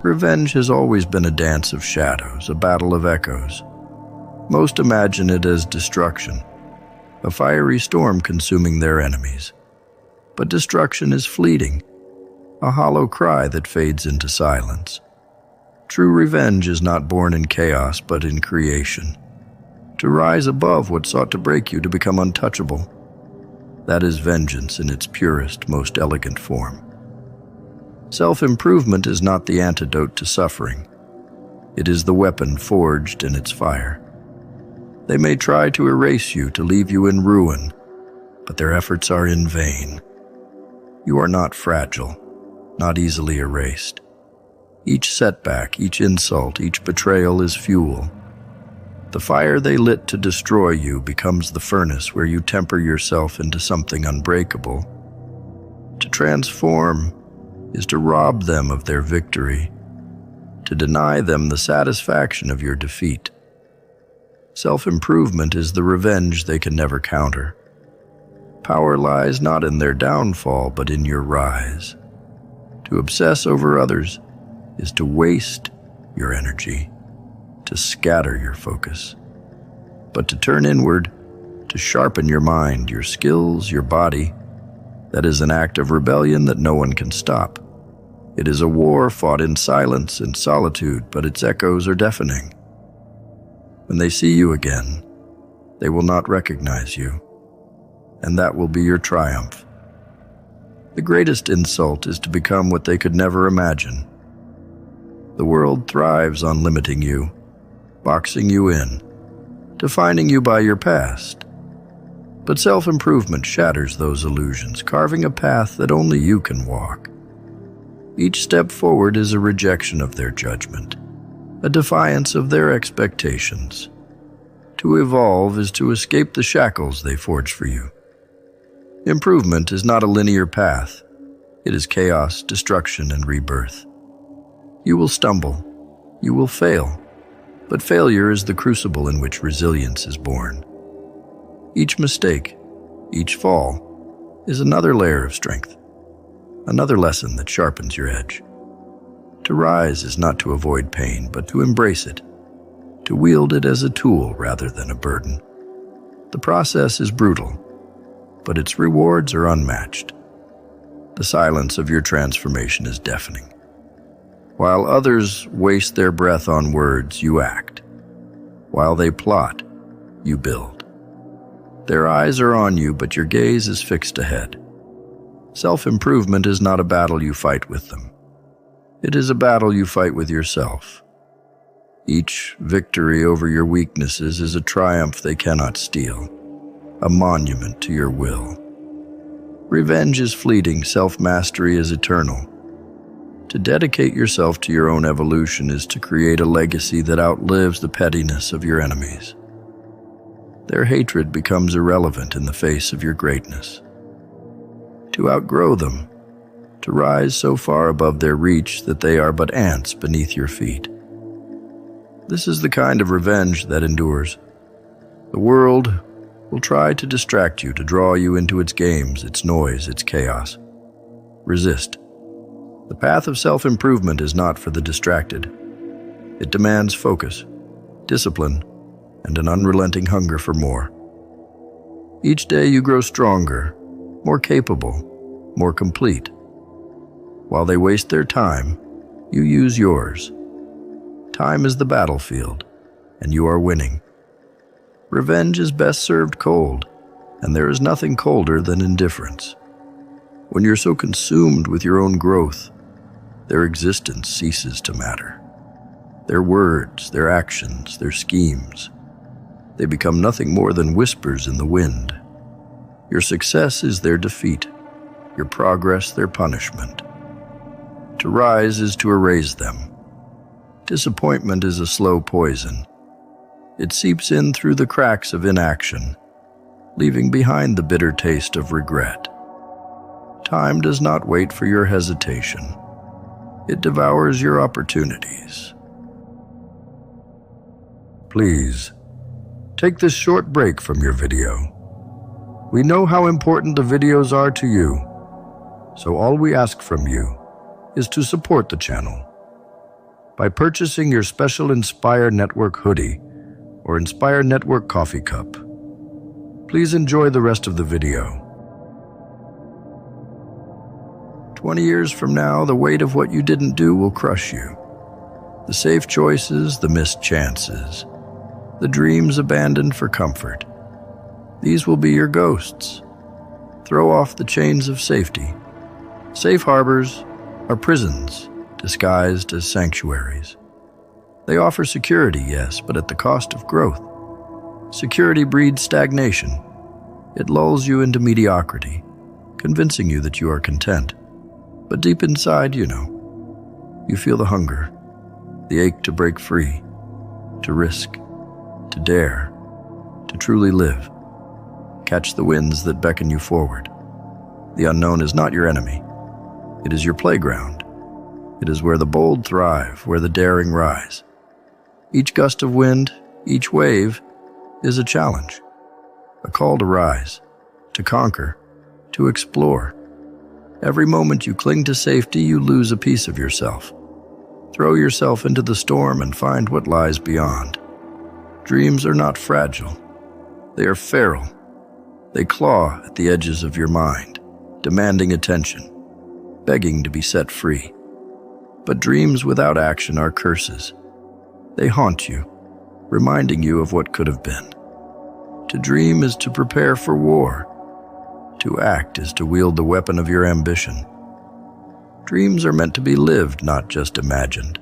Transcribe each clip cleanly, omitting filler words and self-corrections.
Revenge has always been a dance of shadows, a battle of echoes. Most imagine it as destruction, a fiery storm consuming their enemies. But destruction is fleeting, a hollow cry that fades into silence. True revenge is not born in chaos, but in creation. To rise above what sought to break you, to become untouchable. That is vengeance in its purest, most elegant form. Self-improvement is not the antidote to suffering. It is the weapon forged in its fire. They may try to erase you, to leave you in ruin, but their efforts are in vain. You are not fragile, not easily erased. Each setback, each insult, each betrayal is fuel. The fire they lit to destroy you becomes the furnace where you temper yourself into something unbreakable. To transform is to rob them of their victory, to deny them the satisfaction of your defeat. Self-improvement is the revenge they can never counter. Power lies not in their downfall, but in your rise. To obsess over others is to waste your energy, to scatter your focus. But to turn inward, to sharpen your mind, your skills, your body, that is an act of rebellion that no one can stop. It is a war fought in silence and solitude, but its echoes are deafening. When they see you again, they will not recognize you, and that will be your triumph. The greatest insult is to become what they could never imagine. The world thrives on limiting you, boxing you in, defining you by your past. But self-improvement shatters those illusions, carving a path that only you can walk. Each step forward is a rejection of their judgment, a defiance of their expectations. To evolve is to escape the shackles they forge for you. Improvement is not a linear path. It is chaos, destruction, and rebirth. You will stumble. You will fail. But failure is the crucible in which resilience is born. Each mistake, each fall, is another layer of strength, another lesson that sharpens your edge. To rise is not to avoid pain, but to embrace it, to wield it as a tool rather than a burden. The process is brutal, but its rewards are unmatched. The silence of your transformation is deafening. While others waste their breath on words, you act. While they plot, you build. Their eyes are on you, but your gaze is fixed ahead. Self-improvement is not a battle you fight with them. It is a battle you fight with yourself. Each victory over your weaknesses is a triumph they cannot steal, a monument to your will. Revenge is fleeting, self-mastery is eternal. To dedicate yourself to your own evolution is to create a legacy that outlives the pettiness of your enemies. Their hatred becomes irrelevant in the face of your greatness. To outgrow them, to rise so far above their reach that they are but ants beneath your feet. This is the kind of revenge that endures. The world will try to distract you, to draw you into its games, its noise, its chaos. Resist. The path of self-improvement is not for the distracted. It demands focus, discipline, and an unrelenting hunger for more. Each day you grow stronger, more capable, more complete. While they waste their time, you use yours. Time is the battlefield, and you are winning. Revenge is best served cold, and there is nothing colder than indifference. When you're so consumed with your own growth, their existence ceases to matter. Their words, their actions, their schemes, they become nothing more than whispers in the wind. Your success is their defeat, your progress their punishment. To rise is to erase them. Disappointment is a slow poison. It seeps in through the cracks of inaction, leaving behind the bitter taste of regret. Time does not wait for your hesitation. It devours your opportunities. Please, take this short break from your video. We know how important the videos are to you, so all we ask from you is to support the channel. by purchasing your special Inspire Network hoodie or Inspire Network coffee cup. Please enjoy the rest of the video. 20 years from now, the weight of what you didn't do will crush you. The safe choices, the missed chances, the dreams abandoned for comfort. These will be your ghosts. Throw off the chains of safety. Safe harbors are prisons disguised as sanctuaries. They offer security, yes, but at the cost of growth. Security breeds stagnation. It lulls you into mediocrity, convincing you that you are content. But deep inside, you feel the hunger, the ache to break free, to risk, to dare, to truly live. Catch the winds that beckon you forward. The unknown is not your enemy. It is your playground. It is where the bold thrive, where the daring rise. Each gust of wind, each wave, is a challenge, a call to rise, to conquer, to explore. Every moment you cling to safety, you lose a piece of yourself. Throw yourself into the storm and find what lies beyond. Dreams are not fragile. They are feral. They claw at the edges of your mind, demanding attention, begging to be set free. But dreams without action are curses. They haunt you, reminding you of what could have been. To dream is to prepare for war. To act is to wield the weapon of your ambition. Dreams are meant to be lived, not just imagined.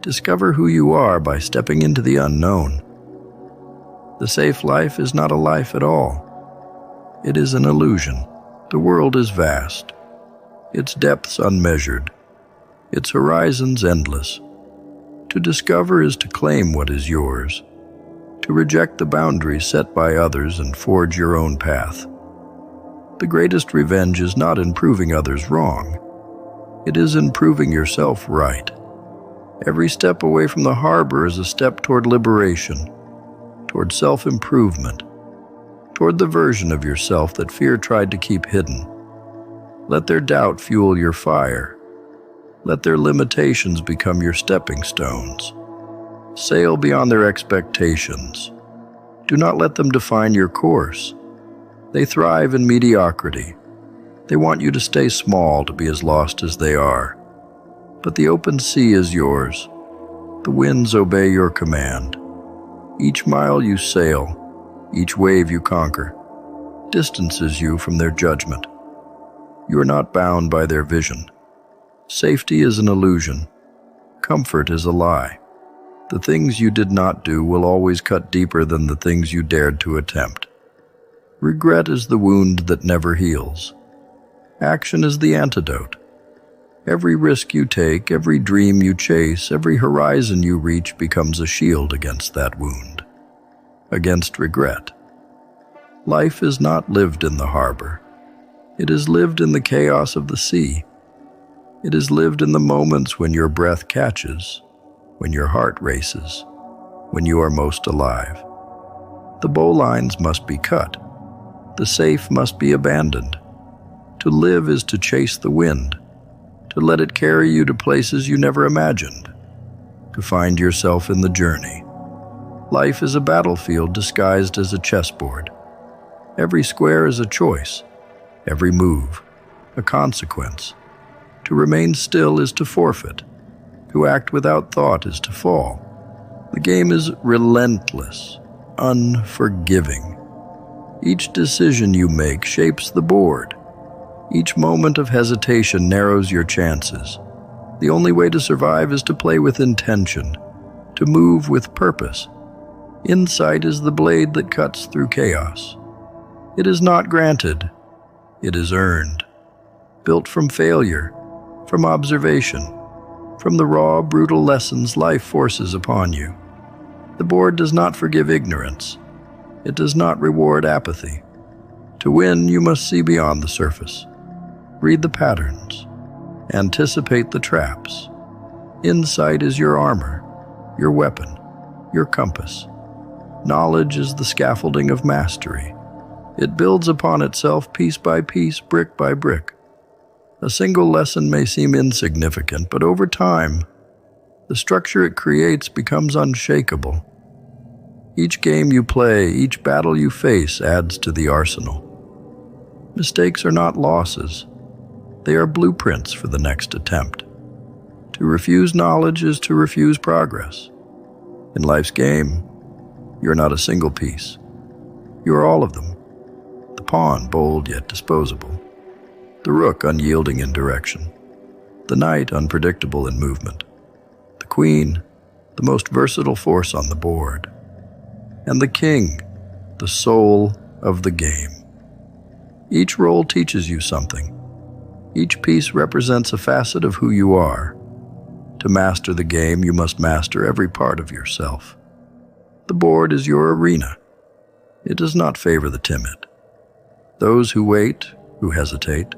Discover who you are by stepping into the unknown. The safe life is not a life at all. It is an illusion. The world is vast, its depths unmeasured, its horizons endless. To discover is to claim what is yours, to reject the boundaries set by others and forge your own path. The greatest revenge is not in proving others wrong. It is in proving yourself right. Every step away from the harbor is a step toward liberation, toward self-improvement, toward the version of yourself that fear tried to keep hidden. Let their doubt fuel your fire. Let their limitations become your stepping stones. Sail beyond their expectations. Do not let them define your course. They thrive in mediocrity. They want you to stay small, to be as lost as they are. But the open sea is yours. The winds obey your command. Each mile you sail, each wave you conquer, distances you from their judgment. You are not bound by their vision. Safety is an illusion. Comfort is a lie. The things you did not do will always cut deeper than the things you dared to attempt. Regret is the wound that never heals. Action is the antidote. Every risk you take, every dream you chase, every horizon you reach becomes a shield against that wound, against regret. Life is not lived in the harbor. It is lived in the chaos of the sea. It is lived in the moments when your breath catches, when your heart races, when you are most alive. The bowlines must be cut. The safe must be abandoned. To live is to chase the wind, to let it carry you to places you never imagined, to find yourself in the journey. Life is a battlefield disguised as a chessboard. Every square is a choice, every move a consequence. To remain still is to forfeit. To act without thought is to fall. The game is relentless, unforgiving. Each decision you make shapes the board. Each moment of hesitation narrows your chances. The only way to survive is to play with intention, to move with purpose. Insight is the blade that cuts through chaos. It is not granted, it is earned. Built from failure, from observation, from the raw, brutal lessons life forces upon you. The board does not forgive ignorance. It does not reward apathy. To win, you must see beyond the surface. Read the patterns. Anticipate the traps. Insight is your armor, your weapon, your compass. Knowledge is the scaffolding of mastery. It builds upon itself piece by piece, brick by brick. A single lesson may seem insignificant, but over time, the structure it creates becomes unshakable. Each game you play, each battle you face adds to the arsenal. Mistakes are not losses. They are blueprints for the next attempt. To refuse knowledge is to refuse progress. In life's game, you're not a single piece. You are all of them. The pawn, bold yet disposable. The rook, unyielding in direction. The knight, unpredictable in movement. The queen, the most versatile force on the board. And the king, the soul of the game. Each role teaches you something. Each piece represents a facet of who you are. To master the game, you must master every part of yourself. The board is your arena. It does not favor the timid. Those who wait, who hesitate,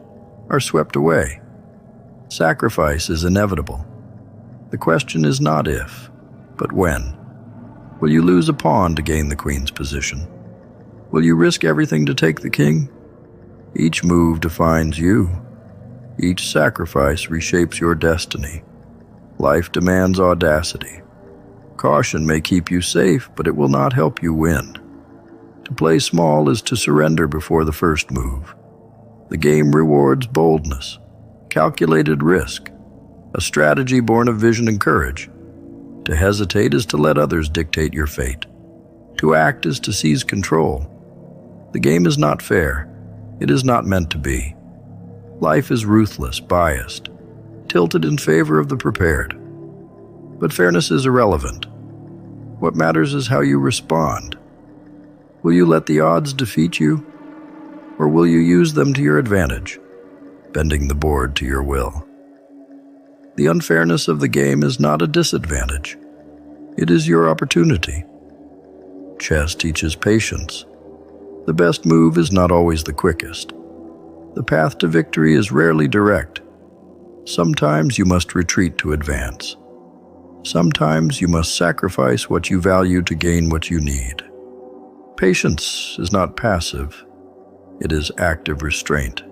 are swept away. Sacrifice is inevitable. The question is not if, but when. Will you lose a pawn to gain the queen's position? Will you risk everything to take the king? Each move defines you. Each sacrifice reshapes your destiny. Life demands audacity. Caution may keep you safe, but it will not help you win. To play small is to surrender before the first move. The game rewards boldness, calculated risk, a strategy born of vision and courage. To hesitate is to let others dictate your fate. To act is to seize control. The game is not fair. It is not meant to be. Life is ruthless, biased, tilted in favor of the prepared. But fairness is irrelevant. What matters is how you respond. Will you let the odds defeat you, or will you use them to your advantage, bending the board to your will? The unfairness of the game is not a disadvantage. It is your opportunity. Chess teaches patience. The best move is not always the quickest. The path to victory is rarely direct. Sometimes you must retreat to advance. Sometimes you must sacrifice what you value to gain what you need. Patience is not passive. It is active restraint.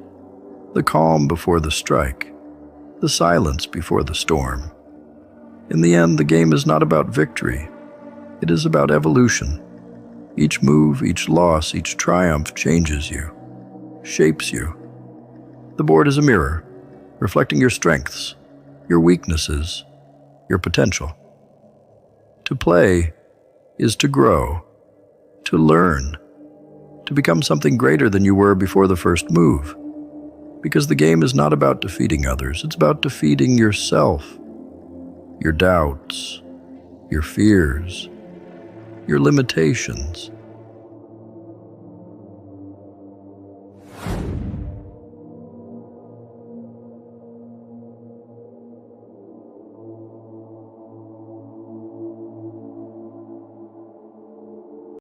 The calm before the strike. The silence before the storm. In the end, the game is not about victory. It is about evolution. Each move, each loss, each triumph changes you, shapes you. The board is a mirror, reflecting your strengths, your weaknesses, your potential. To play is to grow, to learn, to become something greater than you were before the first move. Because the game is not about defeating others, it's about defeating yourself, your doubts, your fears, your limitations.